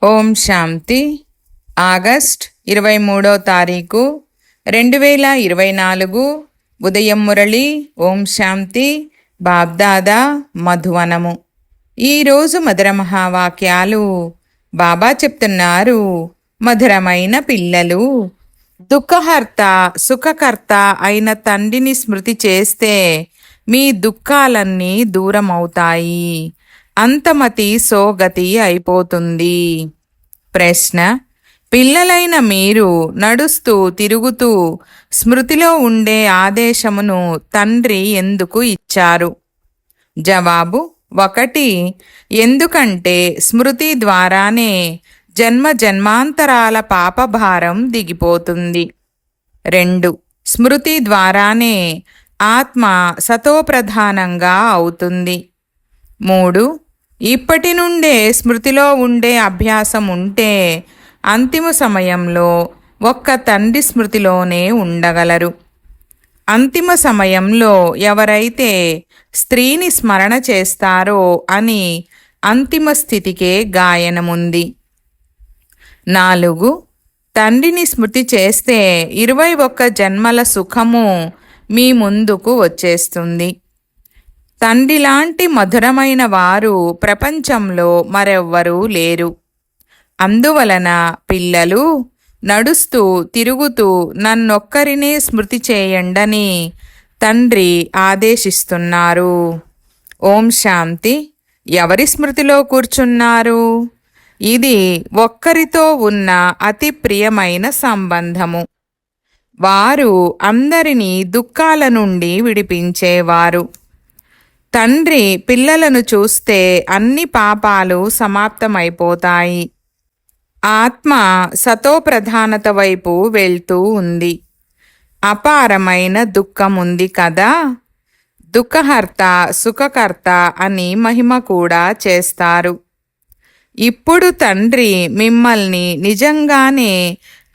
ఓం శాంతి. August 23వ తారీఖు 2024 ఉదయం మురళి. ఓం శాంతి. బాబ్దాదా మధువనము. ఈరోజు మధుర మహావాక్యాలు. బాబా చెప్తున్నారు, మధురమైన పిల్లలు, దుఃఖహర్త సుఖకర్త అయిన తండ్రిని స్మృతి చేస్తే మీ దుఃఖాలన్నీ దూరమవుతాయి. అంతమతి సోగతి అయిపోతుంది. ప్రశ్న: పిల్లలైన మీరు నడుస్తూ తిరుగుతూ స్మృతిలో ఉండే ఆదేశమును తండ్రి ఎందుకు ఇచ్చారు? జవాబు: 1. ఎందుకంటే స్మృతి ద్వారానే జన్మ జన్మాంతరాల పాపభారం దిగిపోతుంది. 2. స్మృతి ద్వారానే ఆత్మ సతోప్రధానంగా అవుతుంది. 3. ఇప్పటి నుండే స్మృతిలో ఉండే అభ్యాసం ఉంటే అంతిమ సమయంలో ఒక్క తండ్రి స్మృతిలోనే ఉండగలరు. అంతిమ సమయంలో ఎవరైతే స్త్రీని స్మరణ చేస్తారో అని అంతిమ స్థితికే గాయనముంది. 4. తండ్రిని స్మృతి చేస్తే 21 జన్మల సుఖము మీ ముందుకు వచ్చేస్తుంది. తండ్రిలాంటి మధురమైన వారు ప్రపంచంలో మరెవ్వరూ లేరు. అందువలన పిల్లలు నడుస్తూ తిరుగుతూ నన్నొక్కరినే స్మృతి చేయండని తండ్రి ఆదేశిస్తున్నారు. ఓం శాంతి. ఎవరి స్మృతిలో కూర్చున్నారు? ఇది ఒక్కరితో ఉన్న అతి ప్రియమైన సంబంధము. వారు అందరినీ దుఃఖాల నుండి విడిపించేవారు. తండ్రి పిల్లలను చూస్తే అన్ని పాపాలు సమాప్తమైపోతాయి. ఆత్మ సతోప్రధానత వైపు వెళ్తూ ఉంది. అపారమైన దుఃఖముంది కదా. దుఃఖహర్త సుఖకర్త అని మహిమ కూడా చేస్తారు. ఇప్పుడు తండ్రి మిమ్మల్ని నిజంగానే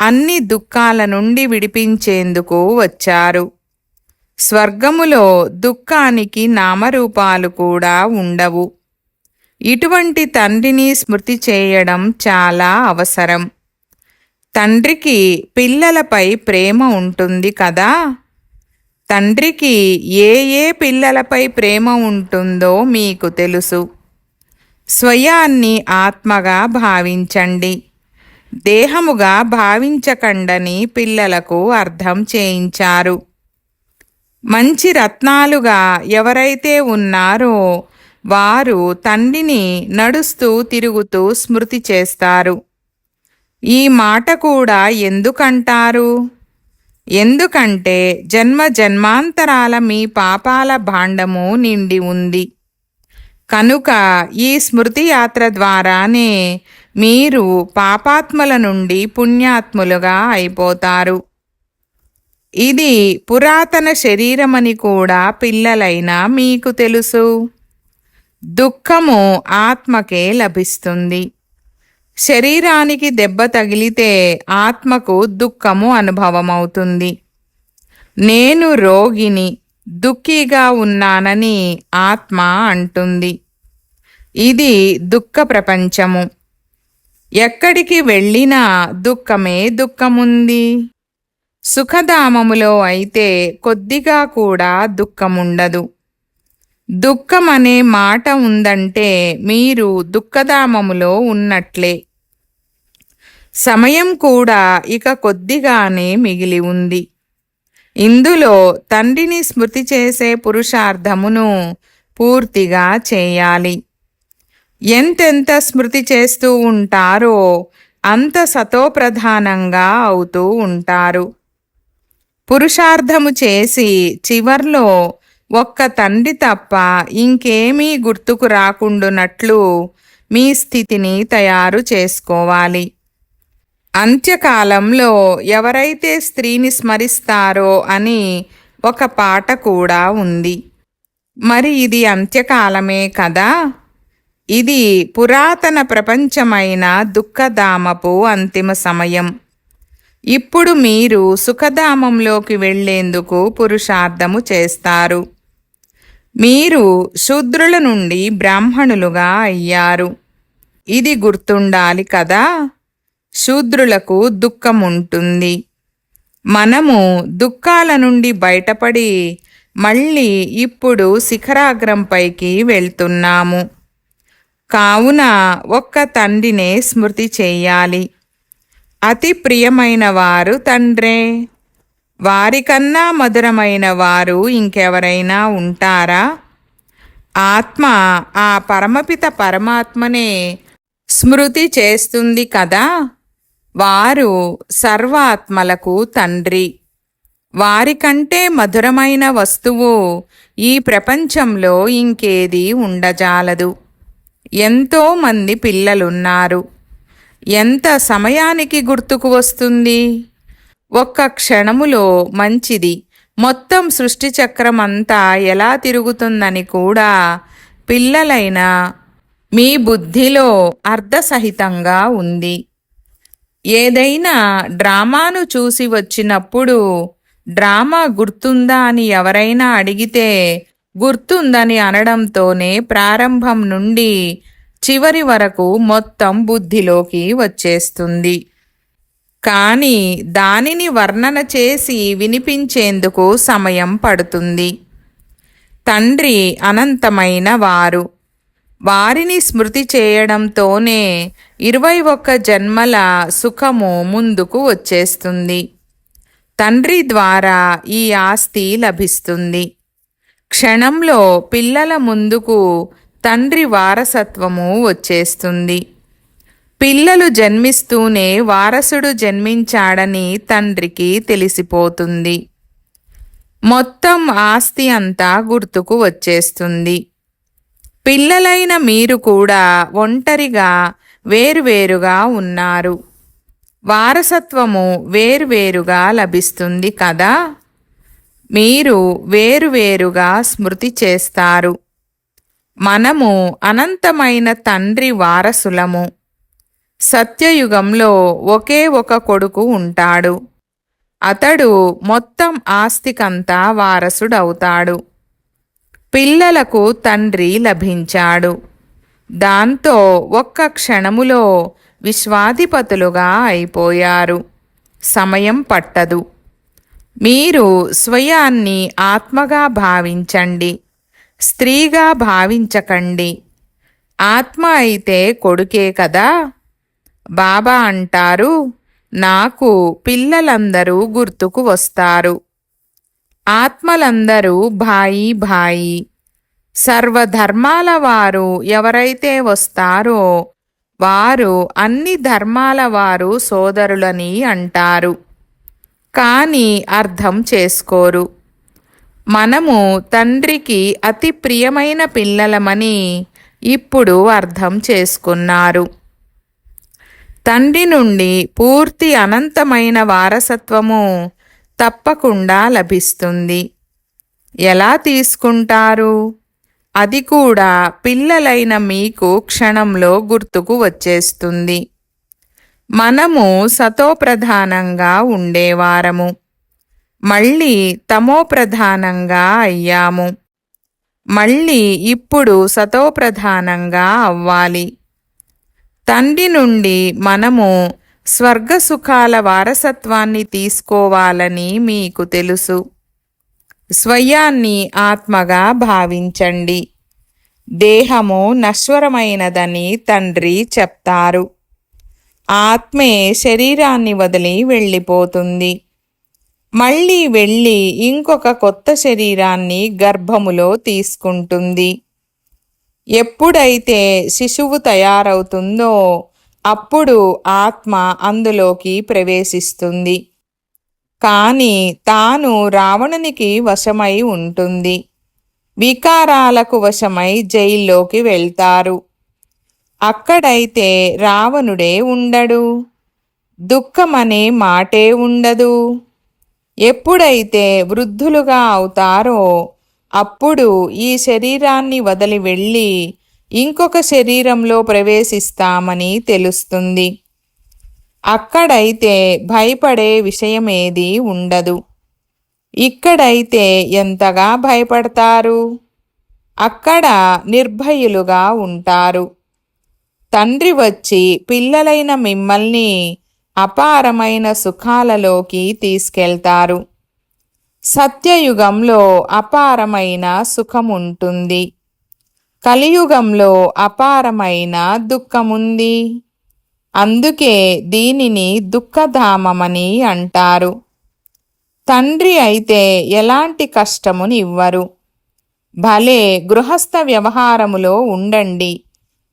అన్ని దుఃఖాల నుండి విడిపించేందుకు వచ్చారు. స్వర్గములో దుఃఖానికి నామరూపాలు కూడా ఉండవు. ఇటువంటి తండ్రిని స్మృతి చేయడం చాలా అవసరం. తండ్రికి పిల్లలపై ప్రేమ ఉంటుంది కదా. తండ్రికి ఏ ఏ పిల్లలపై ప్రేమ ఉంటుందో మీకు తెలుసు. స్వయాన్ని ఆత్మగా భావించండి, దేహముగా భావించకండని పిల్లలకు అర్థం చేయించారు. మంచి రత్నాలుగా ఎవరైతే ఉన్నారో వారు తండ్రిని నడుస్తూ తిరుగుతూ స్మృతి చేస్తారు. ఈ మాట కూడా ఎందుకంటారు? ఎందుకంటే జన్మ జన్మాంతరాల మీ పాపాల భాండము నిండి ఉంది. కనుక ఈ స్మృతి యాత్ర ద్వారానే మీరు పాపాత్ముల నుండి పుణ్యాత్ములుగా అయిపోతారు. ఇది పురాతన శరీరమని కూడా పిల్లలైనా మీకు తెలుసు. దుఃఖము ఆత్మకే లభిస్తుంది. శరీరానికి దెబ్బ తగిలితే ఆత్మకు దుఃఖము అనుభవమవుతుంది. నేను రోగిని, దుఃఖిగా ఉన్నానని ఆత్మ అంటుంది. ఇది దుఃఖ ప్రపంచము. ఎక్కడికి వెళ్ళినా దుఃఖమే దుఃఖముంది. సుఖధామములో అయితే కొద్దిగా కూడా దుఃఖముండదు. దుఃఖమనే మాట ఉందంటే మీరు దుఃఖధామములో ఉన్నట్లే. సమయం కూడా ఇక కొద్దిగానే మిగిలి ఉంది. ఇందులో తండ్రిని స్మృతి చేసే పురుషార్థమును పూర్తిగా చేయాలి. ఎంతెంత స్మృతి చేస్తూ ఉంటారో అంత సతోప్రధానంగా అవుతూ ఉంటారు. పురుషార్థము చేసి చివర్లో ఒక్క తండ్రి తప్ప ఇంకేమీ గుర్తుకు రాకుండునట్లు మీ స్థితిని తయారు చేసుకోవాలి. అంత్యకాలంలో ఎవరైతే స్త్రీని స్మరిస్తారో అని ఒక పాట కూడా ఉంది. మరి ఇది అంత్యకాలమే కదా. ఇది పురాతన ప్రపంచమైన దుఃఖధామపు అంతిమ సమయం. ఇప్పుడు మీరు సుఖధామంలోకి వెళ్లేందుకు పురుషార్థము చేస్తారు. మీరు శూద్రుల నుండి బ్రాహ్మణులుగా అయ్యారు. ఇది గుర్తుండాలి కదా. శూద్రులకు దుఃఖం ఉంటుంది. మనము దుఃఖాల నుండి బయటపడి మళ్ళీ ఇప్పుడు శిఖరాగ్రంపైకి వెళ్తున్నాము. కావున ఒక్క తండ్రినే స్మృతి చెయ్యాలి. అతి ప్రియమైన వారు తండ్రే. వారికన్నా మధురమైన వారు ఇంకెవరైనా ఉంటారా? ఆత్మ ఆ పరమపిత పరమాత్మనే స్మృతి చేస్తుంది కదా. వారు సర్వాత్మలకు తండ్రి. వారికంటే మధురమైన వస్తువు ఈ ప్రపంచంలో ఇంకేది ఉండజాలదు. ఎంతో మంది పిల్లలున్నారు. ఎంత సమయానికి గుర్తుకు వస్తుంది? ఒక్క క్షణములో మంచిది మొత్తం సృష్టి చక్రం అంతా ఎలా తిరుగుతుందని కూడా పిల్లలైన మీ బుద్ధిలో అర్ధసహితంగా ఉంది. ఏదైనా డ్రామాను చూసి వచ్చినప్పుడు డ్రామా గుర్తుందా అని ఎవరైనా అడిగితే గుర్తుందని అనడంతోనే ప్రారంభం నుండి చివరి వరకు మొత్తం బుద్ధిలోకి వచ్చేస్తుంది. కానీ దానిని వర్ణన చేసి వినిపించేందుకు సమయం పడుతుంది. తండ్రి అనంతమైన వారు. వారిని స్మృతి చేయడంతోనే 21 జన్మల సుఖము ముందుకు వచ్చేస్తుంది. తండ్రి ద్వారా ఈ ఆస్తి లభిస్తుంది. క్షణంలో పిల్లల ముందుకు తండ్రి వారసత్వము వచ్చేస్తుంది. పిల్లలు జన్మిస్తూనే వారసుడు జన్మించాడని తండ్రికి తెలిసిపోతుంది. మొత్తం ఆస్తి అంతా గుర్తుకు వచ్చేస్తుంది. పిల్లలైన మీరు కూడా ఒంటరిగా వేరువేరుగా ఉన్నారు. వారసత్వము వేరువేరుగా లభిస్తుంది కదా. మీరు వేరువేరుగా స్మృతి చేస్తారు. మనము అనంతమైన తండ్రి వారసులము. సత్యయుగంలో ఒకే ఒక కొడుకు ఉంటాడు. అతడు మొత్తం ఆస్తికంతా వారసుడవుతాడు. పిల్లలకు తండ్రి లభించాడు. దాంతో ఒక్క క్షణములో విశ్వాధిపతులుగా అయిపోయారు. సమయం పట్టదు. మీరు స్వయాన్ని ఆత్మగా భావించండి, స్త్రీగా భావించకండి. ఆత్మ అయితే కొడుకే కదా. బాబా అంటారు, నాకు పిల్లలందరూ గుర్తుకు వస్తారు. ఆత్మలందరూ భాయి భాయి. సర్వధర్మాల వారు ఎవరైతే వస్తారో వారు అన్ని ధర్మాల వారు సోదరులని అంటారు. కానీ అర్థం చేసుకోరు. మనము తండ్రికి అతి ప్రియమైన పిల్లలమని ఇప్పుడు అర్థం చేసుకున్నారు. తండ్రి నుండి పూర్తి అనంతమైన వారసత్వము తప్పకుండా లభిస్తుంది. ఎలా తీసుకుంటారు? అది కూడా పిల్లలైన మీకు క్షణంలో గుర్తుకు వచ్చేస్తుంది. మనము సతోప్రధానంగా ఉండేవారము. మళ్ళీ తమోప్రధానంగా అయ్యాము. మళ్ళీ ఇప్పుడు సతోప్రధానంగా అవ్వాలి. తండ్రి నుండి మనము స్వర్గసుఖాల వారసత్వాన్ని తీసుకోవాలని మీకు తెలుసు. స్వయాన్ని ఆత్మగా భావించండి. దేహము నశ్వరమైనదని తండ్రి చెప్తారు. ఆత్మే శరీరాన్ని వదిలి వెళ్ళిపోతుంది. మళ్ళీ వెళ్ళి ఇంకొక కొత్త శరీరాన్ని గర్భములో తీసుకుంటుంది. ఎప్పుడైతే శిశువు తయారవుతుందో అప్పుడు ఆత్మ అందులోకి ప్రవేశిస్తుంది. కానీ తాను రావణునికి వశమై ఉంటుంది. వికారాలకు వశమై జైల్లోకి వెళ్తారు. అక్కడైతే రావణుడే ఉండడు. దుఃఖమనే మాటే ఉండదు. ఎప్పుడైతే వృద్ధులుగా అవుతారో అప్పుడు ఈ శరీరాన్ని వదిలి వెళ్ళి ఇంకొక శరీరంలో ప్రవేశిస్తామని తెలుస్తుంది. అక్కడైతే భయపడే విషయమేది ఉండదు. ఇక్కడైతే ఎంతగా భయపడతారు. అక్కడ నిర్భయులుగా ఉంటారు. తండ్రి వచ్చి పిల్లలైన మిమ్మల్ని అపారమైన సుఖాలలోకి తీసుకెళ్తారు. సత్యయుగంలో అపారమైన సుఖముంటుంది. కలియుగంలో అపారమైన దుఃఖముంది. అందుకే దీనిని దుఃఖధామమని అంటారు. తండ్రి అయితే ఎలాంటి కష్టముని ఇవ్వరు. భలే గృహస్థ వ్యవహారములో ఉండండి,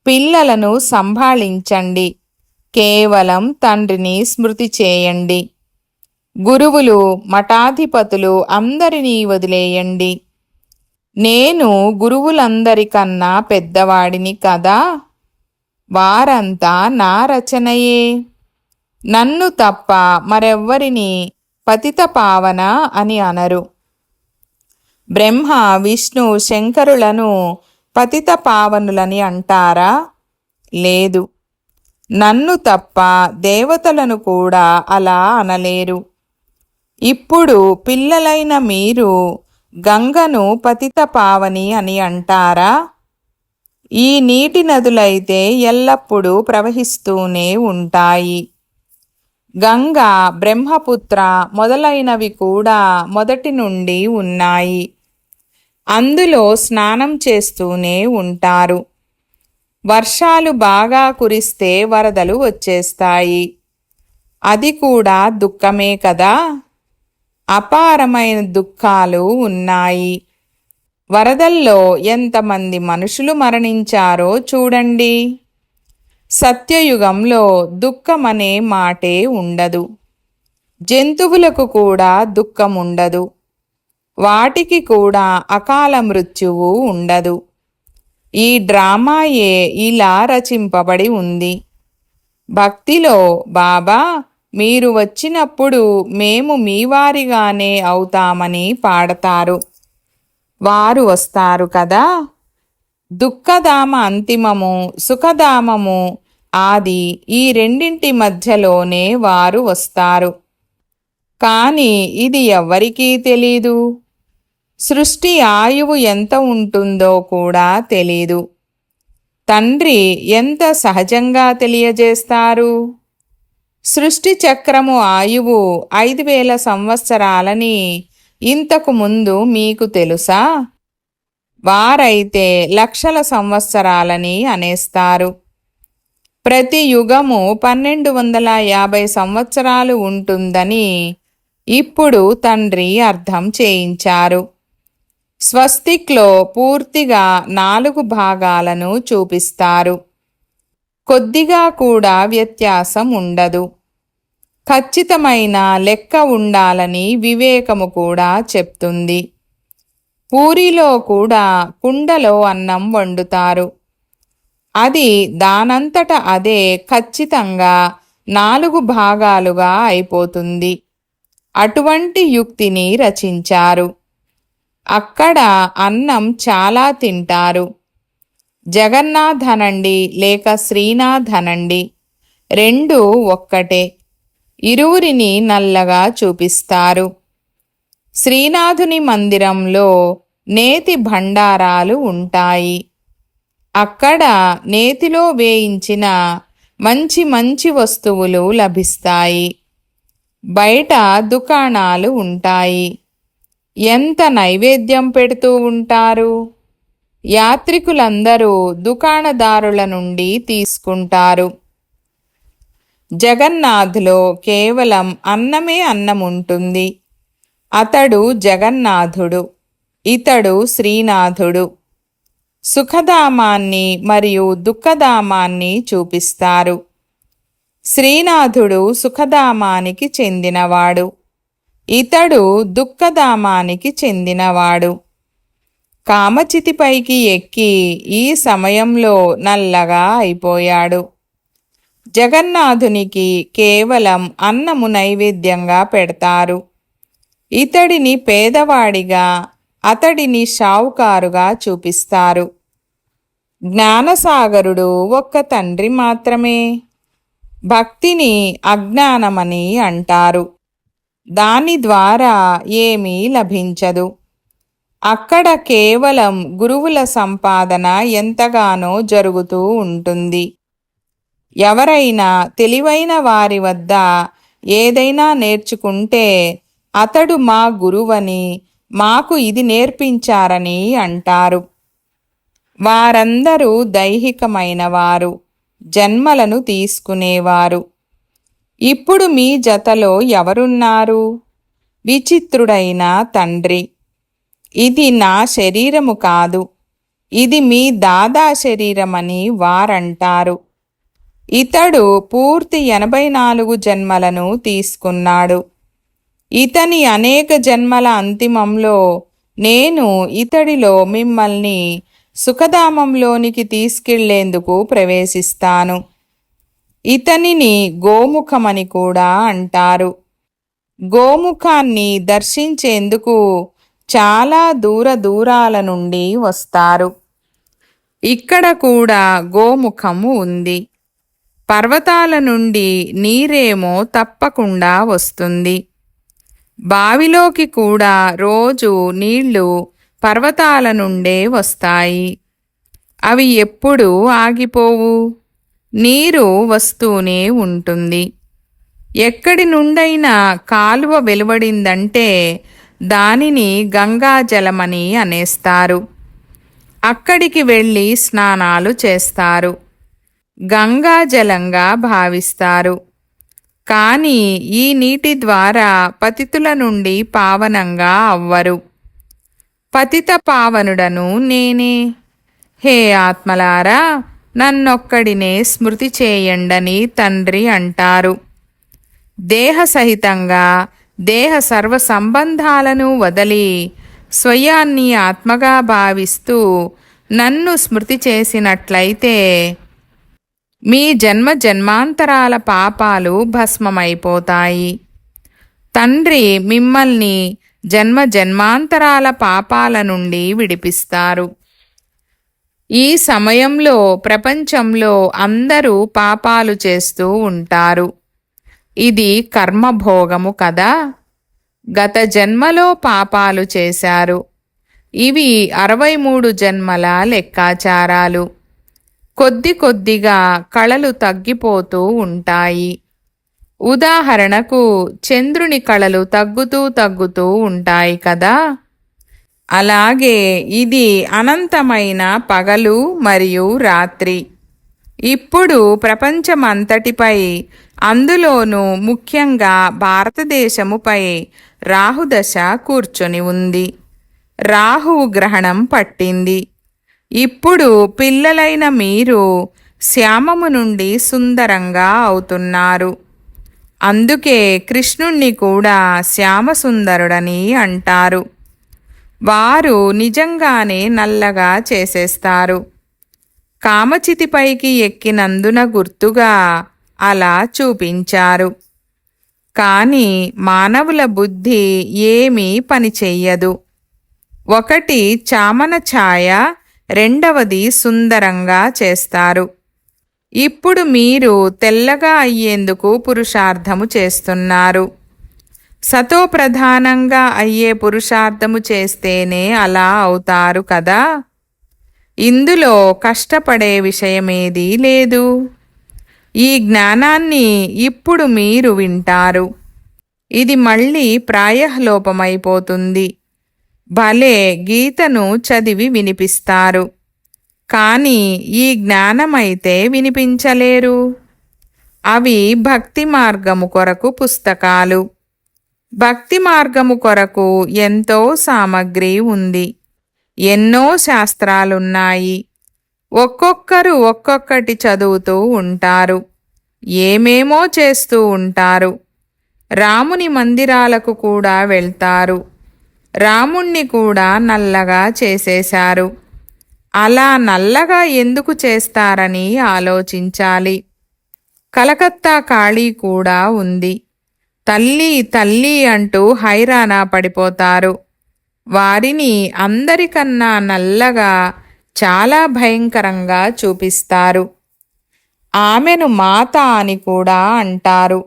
పిల్లలను సంభాళించండి, కేవలం తండ్రిని స్మృతి చేయండి. గురువులు మఠాధిపతులు అందరినీ వదిలేయండి. నేను గురువులందరికన్నా పెద్దవాడిని కదా, వారంతా నా రచనయే. నన్ను తప్ప మరెవ్వరిని పతిత పావన అని అనరు. బ్రహ్మ విష్ణు శంకరులను పతిత పావనులని అంటారా? లేదు. నన్ను తప్ప దేవతలను కూడా అలా అనలేరు. ఇప్పుడు పిల్లలైన మీరు గంగను పతిత పావని అని అంటారా? ఈ నీటి నదులైతే ఎల్లప్పుడూ ప్రవహిస్తూనే ఉంటాయి. గంగ, బ్రహ్మపుత్ర మొదలైనవి కూడా మొదటి నుండి ఉన్నాయి. అందులో స్నానం చేస్తూనే ఉంటారు. వర్షాలు బాగా కురిస్తే వరదలు వచ్చేస్తాయి. అది కూడా దుఃఖమే కదా. అపారమైన దుఃఖాలు ఉన్నాయి. వరదల్లో ఎంతమంది మనుషులు మరణించారో చూడండి. సత్యయుగంలో దుఃఖమనే మాటే ఉండదు. జంతువులకు కూడా దుఃఖముండదు. వాటికి కూడా అకాల మృత్యువు ఉండదు. ఈ డ్రామాయే ఇలా రచింపబడి ఉంది. భక్తిలో బాబా మీరు వచ్చినప్పుడు మేము మీ వారిగానే అవుతామని పాడతారు. వారు వస్తారు కదా. దుఃఖధామ అంతిమము, సుఖధామము ఆది, ఈ రెండింటి మధ్యలోనే వారు వస్తారు. కానీ ఇది ఎవ్వరికీ తెలీదు. సృష్టి ఆయువు ఎంత ఉంటుందో కూడా తెలీదు. తండ్రి ఎంత సహజంగా తెలియజేస్తారు. సృష్టి చక్రము ఆయువు 5000 సంవత్సరాలని ఇంతకు ముందు మీకు తెలుసా? వారైతే లక్షల సంవత్సరాలని అనేస్తారు. ప్రతి యుగము 1250 సంవత్సరాలు ఉంటుందని ఇప్పుడు తండ్రి అర్థం చేయించారు. స్వస్తిక్లో పూర్తిగా 4 భాగాలను చూపిస్తారు. కొద్దిగా కూడా వ్యత్యాసం ఉండదు. ఖచ్చితమైన లెక్క ఉండాలని వివేకము కూడా చెప్తుంది. పూరిలో కూడా కుండలో అన్నం వండుతారు. అది దానంతట అదే ఖచ్చితంగా 4 భాగాలుగా అయిపోతుంది. అటువంటి యుక్తిని రచించారు. అక్కడ అన్నం చాలా తింటారు. జగన్నాథ్ అనండి లేక శ్రీనాథ్ అనండి, రెండూ ఒక్కటే. ఇరువురిని నల్లగా చూపిస్తారు. శ్రీనాథుని మందిరంలో నేతి భండారాలు ఉంటాయి. అక్కడ నేతిలో వేయించిన మంచి మంచి వస్తువులు లభిస్తాయి. బయట దుకాణాలు ఉంటాయి. ఎంత నైవేద్యం పెడుతూ ఉంటారు. యాత్రికులందరూ దుకాణదారుల నుండి తీసుకుంటారు. జగన్నాథులో కేవలం అన్నమే అన్నముంటుంది. అతడు జగన్నాథుడు, ఇతడు శ్రీనాథుడు. సుఖధామాన్ని మరియు దుఃఖధామాన్ని చూపిస్తారు. శ్రీనాథుడు సుఖధామానికి చెందినవాడు, ఇతడు దుఃఖధామానికి చెందినవాడు. కామచితిపైకి ఎక్కి ఈ సమయంలో నల్లగా అయిపోయాడు. జగన్నాథునికి కేవలం అన్నము నైవేద్యంగా పెడతారు. ఇతడిని పేదవాడిగా, అతడిని షావుకారుగా చూపిస్తారు. జ్ఞానసాగరుడు ఒక్క తండ్రి మాత్రమే. భక్తిని అజ్ఞానమని అంటారు. దాని ద్వారా ఏమీ లభించదు. అక్కడ కేవలం గురువుల సంపాదన ఎంతగానో జరుగుతూ ఉంటుంది. ఎవరైనా తెలివైన వారి వద్ద ఏదైనా నేర్చుకుంటే అతడు మా గురువని, మాకు ఇది నేర్పించారని అంటారు. వారందరూ దైహికమైన వారు, జన్మలను తీసుకునేవారు. ఇప్పుడు మీ జతలో ఎవరున్నారు? విచిత్రుడైన తండ్రి, ఇది నా శరీరము కాదు, ఇది మీ దాదా శరీరమని వారంటారు. ఇతడు పూర్తి 84 జన్మలను తీసుకున్నాడు. ఇతని అనేక జన్మల అంతిమంలో నేను ఇతడిలో మిమ్మల్ని సుఖధామంలోనికి తీసుకెళ్లేందుకు ప్రవేశిస్తాను. ఇతనిని గోముఖమని కూడా అంటారు. గోముఖాన్ని దర్శించేందుకు చాలా దూరాల నుండి వస్తారు. ఇక్కడ కూడా గోముఖము ఉంది. పర్వతాల నుండి నీరేమో తప్పకుండా వస్తుంది. బావిలోకి కూడా రోజు నీళ్లు పర్వతాల నుండే వస్తాయి. అవి ఎప్పుడూ ఆగిపోవు. నీరు వస్తూనే ఉంటుంది. ఎక్కడి నుండైనా కాలువ వెలువడిందంటే దానిని గంగాజలమని అనేస్తారు. అక్కడికి వెళ్ళి స్నానాలు చేస్తారు. గంగాజలంగా భావిస్తారు. కానీ ఈ నీటి ద్వారా పతితుల నుండి పావనంగా అవ్వరు. పతిత పావనుడను నేనే. హే ఆత్మలారా, నన్నొక్కడినే స్మృతి చేయండని తండ్రి అంటారు. దేహసహితంగా దేహ సర్వ సంబంధాలను వదలి స్వయాన్ని ఆత్మగా భావిస్తూ నన్ను స్మృతి చేసినట్లయితే మీ జన్మ జన్మాంతరాల పాపాలు భస్మమైపోతాయి. తండ్రి మిమ్మల్ని జన్మ జన్మాంతరాల పాపాల నుండి విడిపిస్తారు. ఈ సమయంలో ప్రపంచంలో అందరూ పాపాలు చేస్తూ ఉంటారు. ఇది కర్మభోగము కదా. గత జన్మలో పాపాలు చేశారు. ఇవి 63 జన్మల లెక్కాచారాలు. కొద్దిగా కళలు తగ్గిపోతూ ఉంటాయి. ఉదాహరణకు చంద్రుని కళలు తగ్గుతూ ఉంటాయి కదా. అలాగే ఇది అనంతమైన పగలు మరియు రాత్రి. ఇప్పుడు ప్రపంచమంతటిపై, అందులోనూ ముఖ్యంగా భారతదేశముపై రాహుదశ కూర్చొని ఉంది. రాహువు గ్రహణం పట్టింది. ఇప్పుడు పిల్లలైన మీరు శ్యామము నుండి సుందరంగా అవుతున్నారు. అందుకే కృష్ణుణ్ణి కూడా శ్యామసుందరుడని అంటారు. వారు నిజంగానే నల్లగా చేసేస్తారు. కామచితిపైకి ఎక్కినందున గుర్తుగా అలా చూపించారు. కానీ మానవుల బుద్ధి ఏమీ పనిచెయ్యదు. ఒకటి చామన ఛాయ, రెండవది సుందరంగా చేస్తారు. ఇప్పుడు మీరు తెల్లగా అయ్యేందుకు పురుషార్థము చేస్తున్నారు. సతోప్రధానంగా అయ్యే పురుషార్థము చేస్తేనే అలా అవుతారు కదా. ఇందులో కష్టపడే విషయమేదీ లేదు. ఈ జ్ఞానాన్ని ఇప్పుడు మీరు వింటారు. ఇది మళ్ళీ ప్రాయఃలోపమైపోతుంది. భలే గీతను చదివి వినిపిస్తారు. కానీ ఈ జ్ఞానమైతే వినిపించలేరు. అవి భక్తి మార్గము కొరకు పుస్తకాలు. భక్తి మార్గము కొరకు ఎంతో సామగ్రి ఉంది. ఎన్నో శాస్త్రాలున్నాయి. ఒక్కొక్కరు ఒక్కొక్కటి చదువుతూ ఉంటారు. ఏమేమో చేస్తూ ఉంటారు. రాముని మందిరాలకు కూడా వెళ్తారు. రాముణ్ణి కూడా నల్లగా చేసేశారు. అలా నల్లగా ఎందుకు చేస్తారని ఆలోచించాలి. కలకత్తా కాళీ కూడా ఉంది. తల్లి తల్లి అంటూ హైరానా పడిపోతారు. వారిని అందరికన్నా నల్లగా, చాలా భయంకరంగా చూపిస్తారు. ఆమెను మాత అని కూడా అంటారు.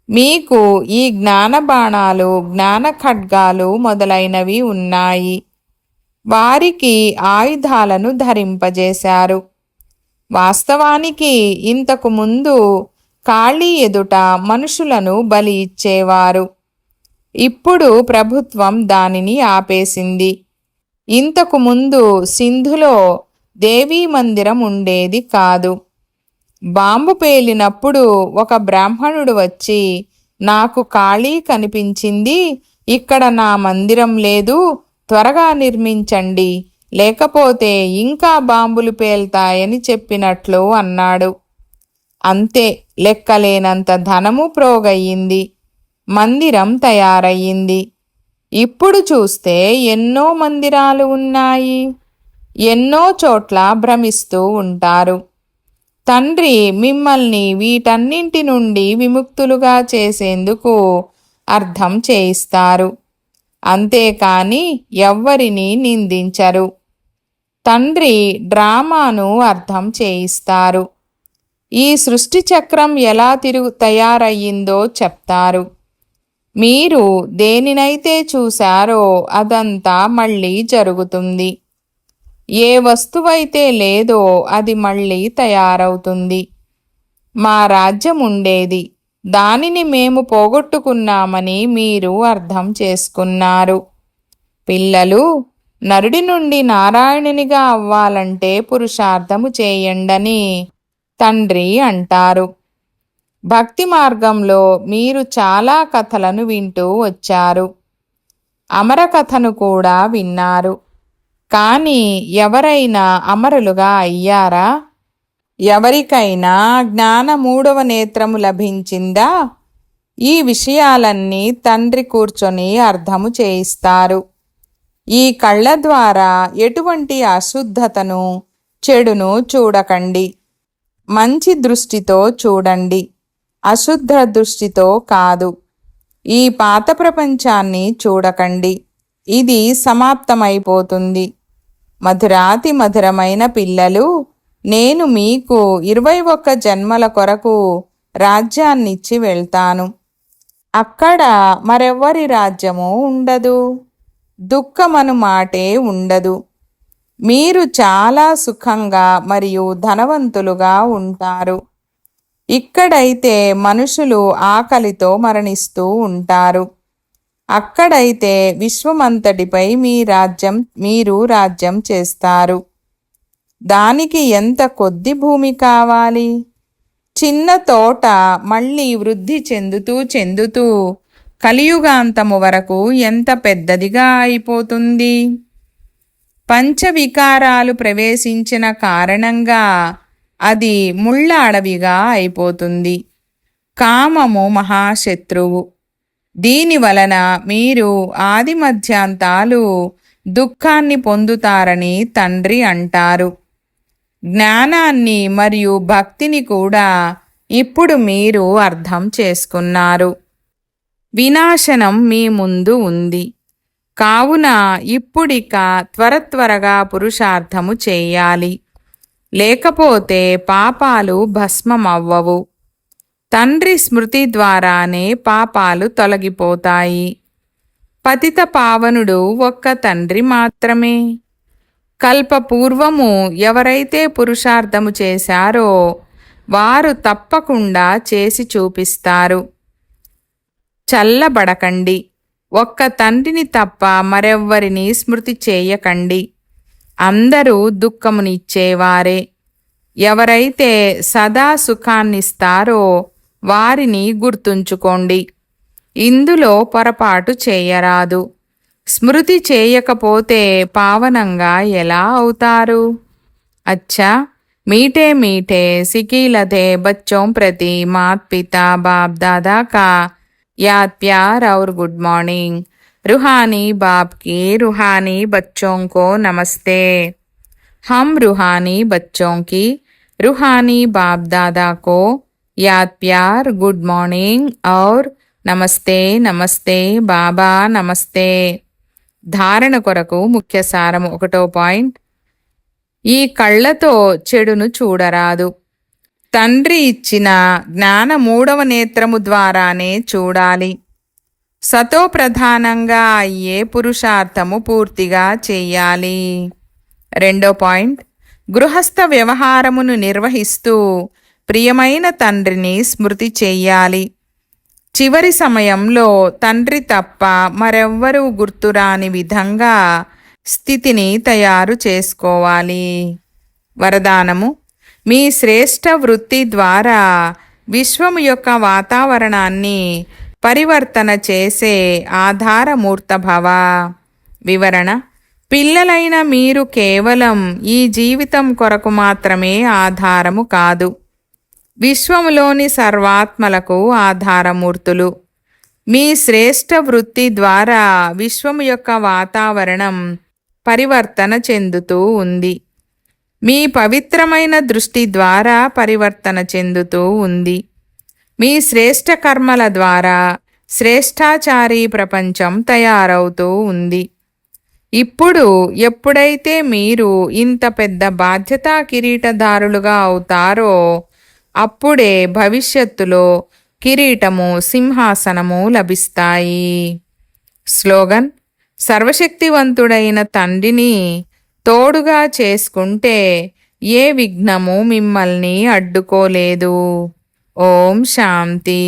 మీకు ఈ జ్ఞానబాణాలు, జ్ఞాన ఖడ్గాలు మొదలైనవి ఉన్నాయి. వారికి ఆయుధాలను ధరింపజేశారు. వాస్తవానికి ఇంతకు ముందు ఖాళీ ఎదుట మనుషులను బలి ఇచ్చేవారు. ఇప్పుడు ప్రభుత్వం దానిని ఆపేసింది. ఇంతకు ముందు సింధులో దేవీ మందిరం ఉండేది కాదు. బాంబు పేలినప్పుడు ఒక బ్రాహ్మణుడు వచ్చి, నాకు ఖాళీ కనిపించింది, ఇక్కడ నా మందిరం లేదు, త్వరగా నిర్మించండి, లేకపోతే ఇంకా బాంబులు పేల్తాయని చెప్పినట్లు అన్నాడు. అంతే, లెక్కలేనంత ధనము ప్రోగయ్యింది. మందిరం తయారయ్యింది. ఇప్పుడు చూస్తే ఎన్నో మందిరాలు ఉన్నాయి. ఎన్నో చోట్ల భ్రమిస్తూ ఉంటారు. తండ్రి మిమ్మల్ని వీటన్నింటి నుండి విముక్తులుగా చేసేందుకు అర్థం చేయిస్తారు. అంతేకాని ఎవ్వరినీ నిందించరు. తండ్రి డ్రామాను అర్థం చేయిస్తారు. ఈ సృష్టి చక్రం ఎలా తయారయ్యిందో చెప్తారు. మీరు దేనినైతే చూశారో అదంతా మళ్ళీ జరుగుతుంది. ఏ వస్తువైతే లేదో అది మళ్ళీ తయారవుతుంది. మా రాజ్యం ఉండేది, దానిని మేము పోగొట్టుకున్నామని మీరు అర్థం చేసుకున్నారు. పిల్లలు, నరుడి నుండి నారాయణునిగా అవ్వాలంటే పురుషార్థము చేయండని తండ్రి అంటారు. భక్తి మార్గంలో మీరు చాలా కథలను వింటూ వచ్చారు. అమర కథను కూడా విన్నారు. కానీ ఎవరైనా అమరులుగా అయ్యారా? ఎవరికైనా జ్ఞాన 3వ నేత్రము లభించిందా? ఈ విషయాలన్నీ తండ్రి కూర్చొని అర్థము చేయిస్తారు. ఈ కళ్ళ ద్వారా ఎటువంటి అశుద్ధతను, చెడును చూడకండి. మంచి దృష్టితో చూడండి, అశుద్ధ దృష్టితో కాదు. ఈ పాత ప్రపంచాన్ని చూడకండి, ఇది సమాప్తమైపోతుంది. మధురాతి మధురమైన పిల్లలు, నేను మీకు 21 జన్మల కొరకు రాజ్యాన్నిచ్చి వెళ్తాను. అక్కడ మరెవ్వరి రాజ్యము ఉండదు, దుఃఖమను మాటే ఉండదు. మీరు చాలా సుఖంగా మరియు ధనవంతులుగా ఉంటారు. ఇక్కడైతే మనుషులు ఆకలితో మరణిస్తూ ఉంటారు. అక్కడైతే విశ్వమంతటిపై మీరు రాజ్యం చేస్తారు. దానికి ఎంత కొద్ది భూమి కావాలి? చిన్న తోట మళ్ళీ వృద్ధి చెందుతూ కలియుగాంతము వరకు ఎంత పెద్దదిగా అయిపోతుంది. పంచవికారాలు ప్రవేశించిన కారణంగా అది ముళ్ళ అడవిగా అయిపోతుంది. కామము మహాశత్రువు. దీని వలన మీరు ఆది మధ్యాంతాలు దుఃఖాన్ని పొందుతారని తండ్రి అంటారు. జ్ఞానాన్ని మరియు భక్తిని కూడా ఇప్పుడు మీరు అర్థం చేసుకున్నారు. వినాశనం మీ ముందు ఉంది. కావున ఇప్పుడిక త్వరగా పురుషార్థము చేయాలి, లేకపోతే పాపాలు భస్మమవ్వవు. తండ్రి స్మృతి ద్వారానే పాపాలు తొలగిపోతాయి. పతిత పావనుడు ఒక్క తండ్రి మాత్రమే. కల్పపూర్వము ఎవరైతే పురుషార్థము చేశారో వారు తప్పకుండా చేసి చూపిస్తారు. చల్లబడకండి. ఒక్క తండ్రిని తప్ప మరెవ్వరిని స్మృతి చేయకండి. అందరూ దుఃఖమునిచ్చేవారే. ఎవరైతే సదా సుఖాన్నిస్తారో వారిని గుర్తుంచుకోండి. ఇందులో పొరపాటు చేయరాదు. స్మృతి చేయకపోతే పావనంగా ఎలా అవుతారు? అచ్చా, मीठे मीठे सिकीलते बच्चों प्रति मात पिता बाप दादा का याद प्यार और गुड मॉर्निंग। रूहानी बाप की रूहानी बच्चों को नमस्ते। हम रूहानी बच्चों की रूहानी बाप दादा को याद प्यार गुड मॉर्निंग और నమస్తే నమస్తే బాబా నమస్తే. ధారణ కొరకు ముఖ్య సారము 1వ పాయింట్. ఈ కళ్ళతో చెడును చూడరాదు. తండ్రి ఇచ్చిన జ్ఞాన 3వ నేత్రము ద్వారానే చూడాలి. సతో ప్రధానంగా అయ్యే పురుషార్థము పూర్తిగా చెయ్యాలి. 2వ పాయింట్. గృహస్థ వ్యవహారమును నిర్వహిస్తూ ప్రియమైన తండ్రిని స్మృతి చెయ్యాలి. చివరి సమయంలో తండ్రి తప్ప మరెవ్వరూ గుర్తురాని విధంగా స్థితిని తయారు చేసుకోవాలి. వరదానము: మీ శ్రేష్ఠ వృత్తి ద్వారా విశ్వము యొక్క వాతావరణాన్ని పరివర్తన చేసే ఆధారమూర్తభవ. వివరణ: పిల్లలైన మీరు కేవలం ఈ జీవితం కొరకు మాత్రమే ఆధారము కాదు, విశ్వములోని సర్వాత్మలకు ఆధారమూర్తులు. మీ శ్రేష్ఠ వృత్తి ద్వారా విశ్వము యొక్క వాతావరణం పరివర్తన చెందుతూ ఉంది. మీ పవిత్రమైన దృష్టి ద్వారా పరివర్తన చెందుతూ ఉంది. మీ శ్రేష్ఠ కర్మల ద్వారా శ్రేష్ఠాచారీ ప్రపంచం తయారవుతూ ఉంది. ఇప్పుడు ఎప్పుడైతే మీరు ఇంత పెద్ద బాధ్యతా కిరీటదారులుగా అవుతారో అప్పుడే భవిష్యత్తులో కిరీటము, సింహాసనము లభిస్తాయి. స్లోగన్: సర్వశక్తివంతుడైన తండ్రిని తోడుగా చేసుకుంటే ఏ విఘ్నము మిమ్మల్ని అడ్డుకోలేదు. ఓం శాంతి.